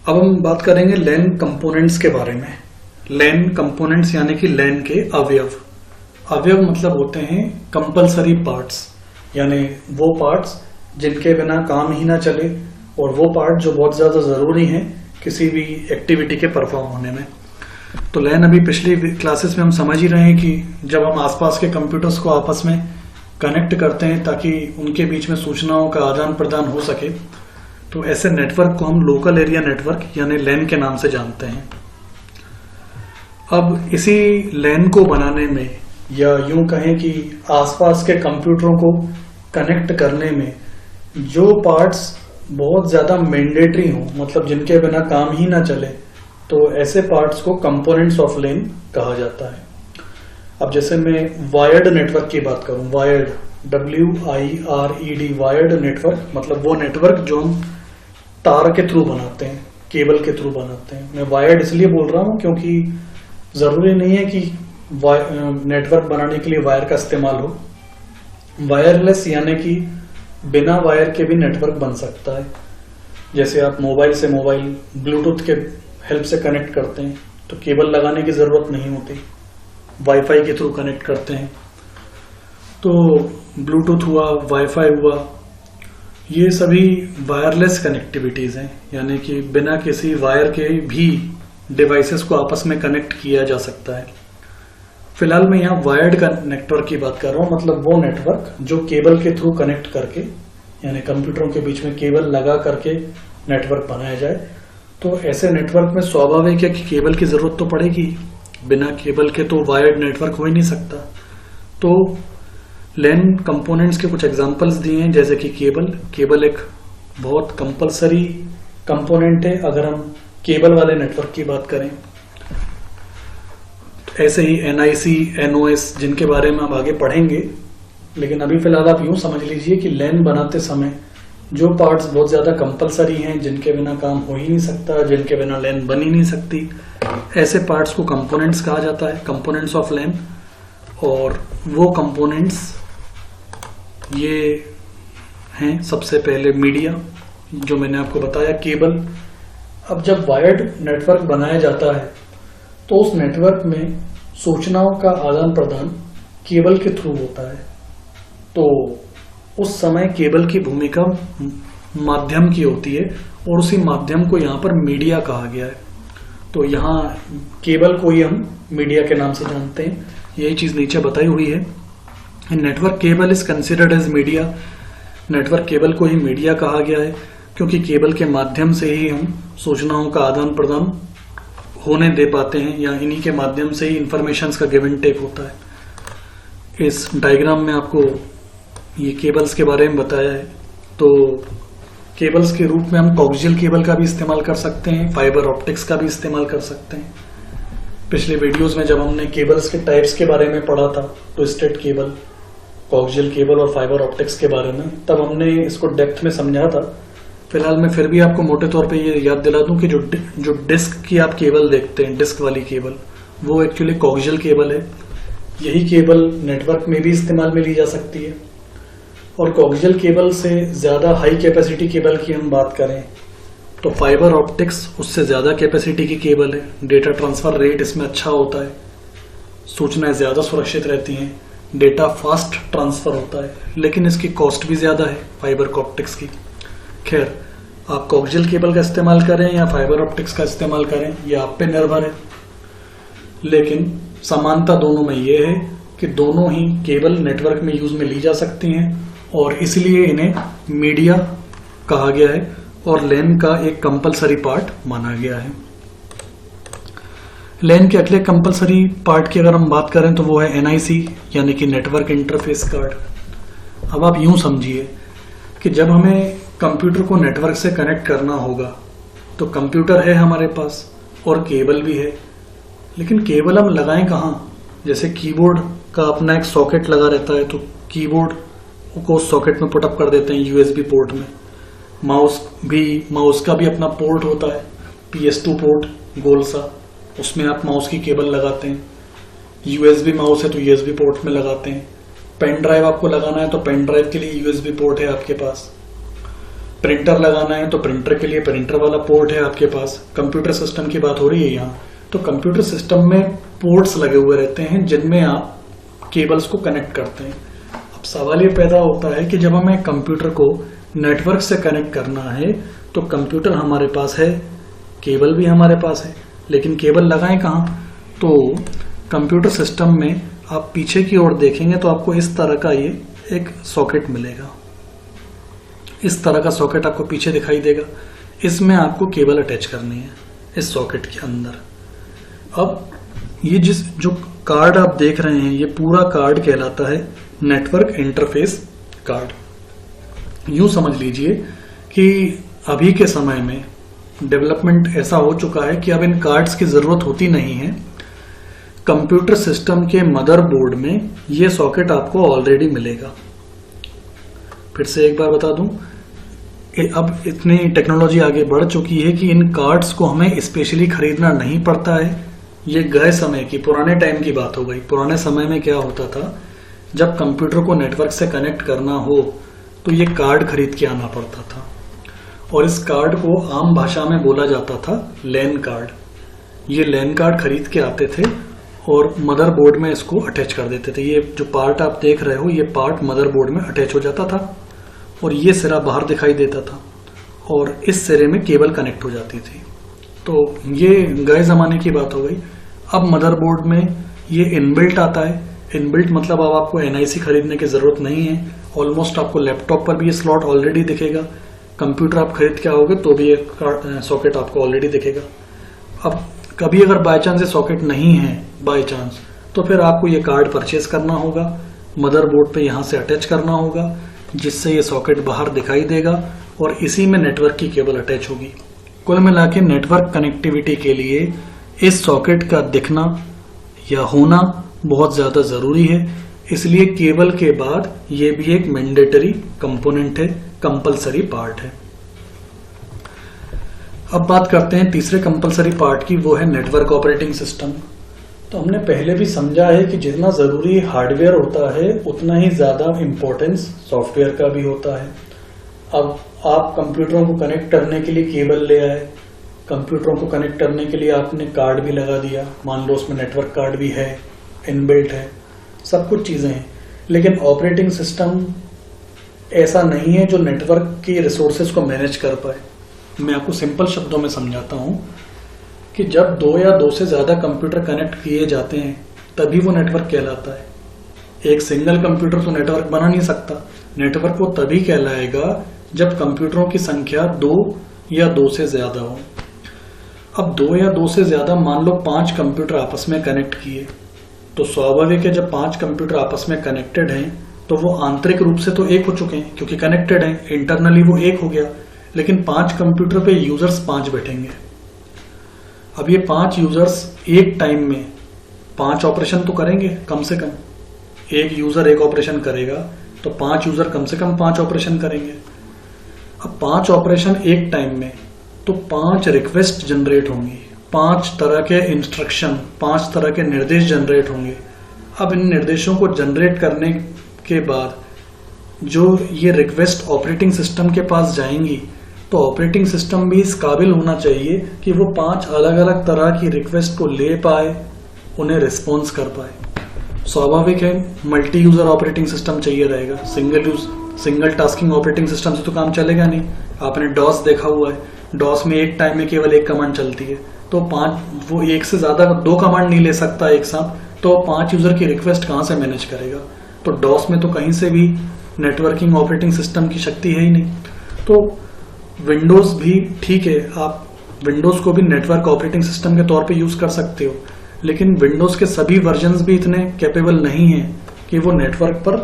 अब हम बात करेंगे लैन कंपोनेंट्स के बारे में। लैन कंपोनेंट्स यानी कि लैन के अवयव। अवयव मतलब होते हैं कंपलसरी पार्ट्स, यानी वो पार्ट्स जिनके बिना काम ही ना चले और वो पार्ट जो बहुत ज्यादा जरूरी हैं किसी भी एक्टिविटी के परफॉर्म होने में। तो लैन अभी पिछली क्लासेस में हम समझ ही रहे हैं कि जब हम आसपास के कंप्यूटर्स को आपस में कनेक्ट करते हैं ताकि उनके बीच में सूचनाओं का आदान प्रदान हो सके, तो ऐसे नेटवर्क को हम लोकल एरिया नेटवर्क यानी लैन के नाम से जानते हैं। अब इसी लैन को बनाने में या यूं कहें कि आसपास के कंप्यूटरों को कनेक्ट करने में जो पार्ट्स बहुत ज्यादा मैंडेटरी हों, मतलब जिनके बिना काम ही ना चले, तो ऐसे पार्ट्स को कंपोनेंट्स ऑफ लैन कहा जाता है। अब जैसे मैं वायर्ड नेटवर्क की बात करूं, वायर्ड WIRED वायर्ड नेटवर्क मतलब वो नेटवर्क जो हम तार के थ्रू बनाते हैं, केबल के थ्रू बनाते हैं। मैं वायर्ड इसलिए बोल रहा हूं क्योंकि जरूरी नहीं है कि नेटवर्क बनाने के लिए वायर का इस्तेमाल हो। वायरलेस यानी कि बिना वायर के भी नेटवर्क बन सकता है। जैसे आप मोबाइल से मोबाइल ब्लूटूथ के हेल्प से कनेक्ट करते हैं तो केबल लगाने की जरूरत नहीं होती, वाईफाई के थ्रू कनेक्ट करते हैं। तो ब्लूटूथ हुआ, वाईफाई हुआ, ये सभी वायरलेस कनेक्टिविटीज हैं, यानी कि बिना किसी वायर के भी डिवाइसेस को आपस में कनेक्ट किया जा सकता है। फिलहाल मैं यहाँ वायर्ड का नेटवर्क की बात कर रहा हूँ, मतलब वो नेटवर्क जो केबल के थ्रू कनेक्ट करके, यानी कंप्यूटरों के बीच में केबल लगा करके नेटवर्क बनाया जाए। तो ऐसे नेटवर्क में स्वाभाविक है कि केबल की जरूरत तो पड़ेगी, बिना केबल के तो वायर्ड नेटवर्क हो ही नहीं सकता। तो लैन कंपोनेंट्स के कुछ एग्जांपल्स दिए हैं, जैसे कि केबल एक बहुत कंपलसरी कंपोनेंट है अगर हम केबल वाले नेटवर्क की बात करें। ऐसे ही NIC, NOS जिनके बारे में हम आगे पढ़ेंगे, लेकिन अभी फिलहाल आप यूं समझ लीजिए कि लैन बनाते समय जो पार्ट्स बहुत ज्यादा कंपलसरी हैं, जिनके बिना काम हो ही नहीं सकता, जिनके बिना लैन बन ही नहीं सकती, ऐसे पार्ट्स को कंपोनेंट्स कहा जाता है, कंपोनेंट्स ऑफ लैन। और वो कंपोनेंट्स ये हैं सबसे पहले मीडिया, जो मैंने आपको बताया, केबल। अब जब वायर्ड नेटवर्क बनाया जाता है तो उस नेटवर्क में सूचनाओं का आदान प्रदान केबल के थ्रू होता है। तो उस समय केबल की भूमिका माध्यम की होती है और उसी माध्यम को यहाँ पर मीडिया कहा गया है। तो यहाँ केबल को ही हम मीडिया के नाम से जानते हैं, यही चीज नीचे बताई हुई है। Network cable is considered as media. Network cable को ही मीडिया कहा गया है क्योंकि केबल के माध्यम से ही हम सूचनाओं का आदान प्रदान होने दे पाते हैं, या इन्हीं के माध्यम से ही इंफॉर्मेशंस का गिव एंड टेक होता है। इस डायग्राम में आपको ये केबल्स के बारे में बताया है। तो केबल्स के रूप में हम कोएक्सियल केबल का भी इस्तेमाल कर सकते हैं, फाइबर ऑप्टिक्स का भी इस्तेमाल कर सकते हैं। पिछले वीडियोस में जब हमने केबल्स के टाइप्स के बारे में पढ़ा था, ट्विस्टेड केबल, कोएक्सियल केबल और फाइबर ऑप्टिक्स के बारे में, तब हमने इसको डेप्थ में समझा था। फिलहाल मैं फिर भी आपको मोटे तौर पे ये याद दिला दूं कि जो डिस्क की आप केबल देखते हैं, डिस्क वाली केबल, वो एक्चुअली कोएक्सियल केबल है। यही केबल नेटवर्क में भी इस्तेमाल में ली जा सकती है। और कोएक्सियल केबल से ज्यादा हाई कैपेसिटी केबल की हम बात करें तो फाइबर ऑप्टिक्स उससे ज्यादा कैपेसिटी की केबल है। डेटा ट्रांसफर रेट इसमें अच्छा होता है, सूचनाएं ज्यादा सुरक्षित रहती हैं, डेटा फास्ट ट्रांसफर होता है, लेकिन इसकी कॉस्ट भी ज्यादा है फाइबर ऑप्टिक्स की। खैर, आप कोएक्सियल केबल का इस्तेमाल करें या फाइबर ऑप्टिक्स का इस्तेमाल करें, यह आप पे निर्भर है। लेकिन समानता दोनों में यह है कि दोनों ही केबल नेटवर्क में यूज में ली जा सकती हैं और इसलिए इन्हें मीडिया कहा गया है और लैन का एक कंपलसरी पार्ट माना गया है। लैन के अगले कंपलसरी पार्ट की अगर हम बात करें तो वो है NIC यानी कि नेटवर्क इंटरफेस कार्ड। अब आप यूं समझिए कि जब हमें कंप्यूटर को नेटवर्क से कनेक्ट करना होगा तो कंप्यूटर है हमारे पास और केबल भी है, लेकिन केबल हम लगाएं कहाँ? जैसे कीबोर्ड का अपना एक सॉकेट लगा रहता है तो कीबोर्ड को सॉकेट में पुटअप कर देते हैं USB पोर्ट में। माउस का भी अपना पोर्ट होता है, PS2 पोर्ट गोल सा, उसमें आप माउस की केबल लगाते हैं। USB माउस है तो USB पोर्ट में लगाते हैं। पेन ड्राइव आपको लगाना है तो पेन ड्राइव के लिए USB पोर्ट है आपके पास। प्रिंटर लगाना है तो प्रिंटर के लिए प्रिंटर वाला पोर्ट है आपके पास। कंप्यूटर सिस्टम की बात हो रही है यहाँ, तो कंप्यूटर सिस्टम में पोर्ट्स लगे हुए रहते हैं जिनमें आप केबल्स को कनेक्ट करते हैं। अब सवाल ये पैदा होता है कि जब हमें कंप्यूटर को नेटवर्क से कनेक्ट करना है तो कंप्यूटर हमारे पास है, केबल भी हमारे पास है, लेकिन केबल लगाएं कहाँ? तो कंप्यूटर सिस्टम में आप पीछे की ओर देखेंगे तो आपको इस तरह का ये एक सॉकेट मिलेगा। इस तरह का सॉकेट आपको पीछे दिखाई देगा। इसमें आपको केबल अटैच करनी है इस सॉकेट के अंदर। अब ये जो कार्ड आप देख रहे हैं ये पूरा कार्ड कहलाता है नेटवर्क इंटरफेस कार्ड। यूं समझ लीजिए कि अभी के समय में डेवलपमेंट ऐसा हो चुका है कि अब इन कार्ड्स की जरूरत होती नहीं है। कंप्यूटर सिस्टम के मदरबोर्ड में ये सॉकेट आपको ऑलरेडी मिलेगा। फिर से एक बार बता दूं, अब इतनी टेक्नोलॉजी आगे बढ़ चुकी है कि इन कार्ड्स को हमें स्पेशली खरीदना नहीं पड़ता है। ये गए समय की, पुराने टाइम की बात हो गई। पुराने समय में क्या होता था, जब कंप्यूटर को नेटवर्क से कनेक्ट करना हो तो ये कार्ड खरीद के आना पड़ता था, और इस कार्ड को आम भाषा में बोला जाता था लैन कार्ड। ये लैन कार्ड खरीद के आते थे और मदरबोर्ड में इसको अटैच कर देते थे। ये जो पार्ट आप देख रहे हो, ये पार्ट मदरबोर्ड में अटैच हो जाता था और ये सिरा बाहर दिखाई देता था और इस सिरे में केबल कनेक्ट हो जाती थी। तो ये गए जमाने की बात हो गई। अब मदरबोर्ड में ये इनबिल्ट आता है। इनबिल्ट मतलब अब आपको एनआईसी खरीदने की जरूरत नहीं है। ऑलमोस्ट आपको लैपटॉप पर भी ये स्लॉट ऑलरेडी दिखेगा। कंप्यूटर आप खरीद के आओगे तो भी एक सॉकेट आपको ऑलरेडी दिखेगा। अब कभी अगर बाय चांस ये सॉकेट नहीं है, बाय चांस, तो फिर आपको ये कार्ड परचेज करना होगा, मदरबोर्ड पे यहाँ से अटैच करना होगा, जिससे ये सॉकेट बाहर दिखाई देगा और इसी में नेटवर्क की केबल अटैच होगी। कुल मिला के नेटवर्क कनेक्टिविटी के लिए इस सॉकेट का दिखना या होना बहुत ज्यादा जरूरी है। इसलिए केबल के बाद ये भी एक मैंडेटरी कंपोनेंट है, कंपलसरी पार्ट है। अब बात करते हैं तीसरे कंपलसरी पार्ट की, वो है नेटवर्क ऑपरेटिंग सिस्टम। तो हमने पहले भी समझा है कि जितना जरूरी हार्डवेयर होता है उतना ही ज्यादा इंपॉर्टेंस सॉफ्टवेयर का भी होता है। अब आप कंप्यूटरों को कनेक्ट करने के लिए केबल ले आए, कंप्यूटरों को कनेक्ट करने के लिए आपने कार्ड भी लगा दिया, मान लो उसमें नेटवर्क कार्ड भी है, इनबिल्ट है, सब कुछ चीजें हैं। लेकिन ऑपरेटिंग सिस्टम ऐसा नहीं है जो नेटवर्क की रिसोर्सेज को मैनेज कर पाए। मैं आपको सिंपल शब्दों में समझाता हूं कि जब दो या दो से ज्यादा कंप्यूटर कनेक्ट किए जाते हैं तभी वो नेटवर्क कहलाता है। एक सिंगल कंप्यूटर तो नेटवर्क बना नहीं सकता। नेटवर्क वो तभी कहलाएगा जब कंप्यूटरों की संख्या 2 या 2 से ज्यादा हो। अब 2 या 2 से ज्यादा, मान लो 5 कंप्यूटर आपस में कनेक्ट किए, तो स्वाभाविक है जब 5 कंप्यूटर आपस में कनेक्टेड हैं तो वो आंतरिक रूप से तो एक हो चुके हैं क्योंकि कनेक्टेड हैं, इंटरनली वो एक हो गया। लेकिन 5 कंप्यूटर पे यूजर्स 5 बैठेंगे। अब ये 5 यूजर्स एक टाइम में 5 ऑपरेशन तो करेंगे कम से कम। एक यूजर एक ऑपरेशन करेगा तो 5 यूजर कम से कम 5 ऑपरेशन करेंगे। अब 5 ऑपरेशन एक टाइम में तो 5 रिक्वेस्ट जनरेट होंगी, 5 तरह के इंस्ट्रक्शन, 5 तरह के निर्देश जनरेट होंगे। अब इन निर्देशों को जनरेट करने के बाद जो ये रिक्वेस्ट ऑपरेटिंग सिस्टम के पास जाएंगी तो ऑपरेटिंग सिस्टम भी इस काबिल होना चाहिए कि वो 5 अलग अलग तरह की रिक्वेस्ट को ले पाए, उन्हें रिस्पॉन्स कर पाए। स्वाभाविक है मल्टी यूजर ऑपरेटिंग सिस्टम चाहिए रहेगा। सिंगल टास्किंग ऑपरेटिंग सिस्टम से तो काम चलेगा नहीं। आपने डॉस देखा हुआ है, डॉस में एक टाइम में केवल एक कमांड चलती है, तो 5 वो एक से ज्यादा 2 कमांड नहीं ले सकता एक साथ, तो 5 यूजर की रिक्वेस्ट कहां से मैनेज करेगा। तो डॉस में तो कहीं से भी नेटवर्किंग ऑपरेटिंग सिस्टम की शक्ति है ही नहीं। तो विंडोज भी ठीक है, आप विंडोज को भी नेटवर्क ऑपरेटिंग सिस्टम के तौर पे यूज कर सकते हो, लेकिन विंडोज के सभी वर्जन्स भी इतने कैपेबल नहीं है कि वो नेटवर्क पर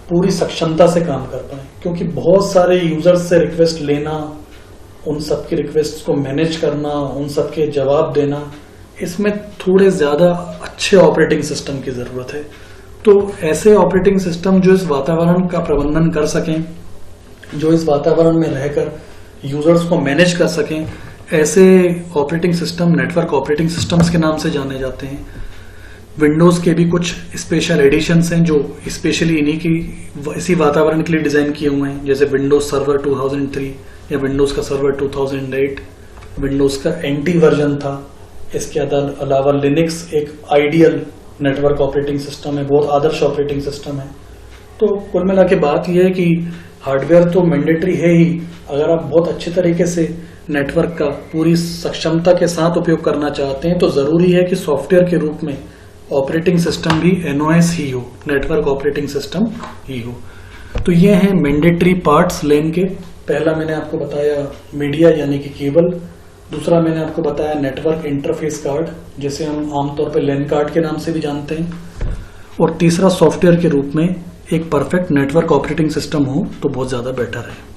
पूरी सक्षमता से काम कर पाए, क्योंकि बहुत सारे यूजर्स से रिक्वेस्ट लेना, उन सबकी रिक्वेस्ट को मैनेज करना, उन सबके जवाब देना, इसमें थोड़े ज्यादा अच्छे ऑपरेटिंग सिस्टम की जरूरत है। तो ऐसे ऑपरेटिंग सिस्टम जो इस वातावरण का प्रबंधन कर सकें, जो इस वातावरण में रहकर यूजर्स को मैनेज कर सकें, ऐसे operating system network operating systems के नाम से जाने जाते हैं। विंडोज के भी कुछ स्पेशल एडिशंस हैं जो स्पेशली इसी वातावरण के लिए डिजाइन किए हुए हैं, जैसे विंडोज सर्वर 2003, या विंडोज़ का सर्वर 2008, विंडोज़ का NT वर्जन था। इसके अलावा लिनक्स एक आइडियल नेटवर्क ऑपरेटिंग सिस्टम है, बहुत आदर्श ऑपरेटिंग सिस्टम है। तो कुल मिला के बात यह है कि हार्डवेयर तो मैंडेटरी है ही, अगर आप बहुत अच्छे तरीके से नेटवर्क का पूरी सक्षमता के साथ उपयोग करना चाहते हैं तो ज़रूरी है कि सॉफ्टवेयर के रूप में ऑपरेटिंग सिस्टम भी NOS ही हो, नेटवर्क ऑपरेटिंग सिस्टम ही हो। तो ये हैं मैंडेटरी पार्ट्स LAN के। पहला मैंने आपको बताया मीडिया यानी कि केबल, दूसरा मैंने आपको बताया नेटवर्क इंटरफेस कार्ड जिसे हम आमतौर पर LAN कार्ड के नाम से भी जानते हैं, और तीसरा सॉफ्टवेयर के रूप में एक परफेक्ट नेटवर्क ऑपरेटिंग सिस्टम हो तो बहुत ज़्यादा बेटर है।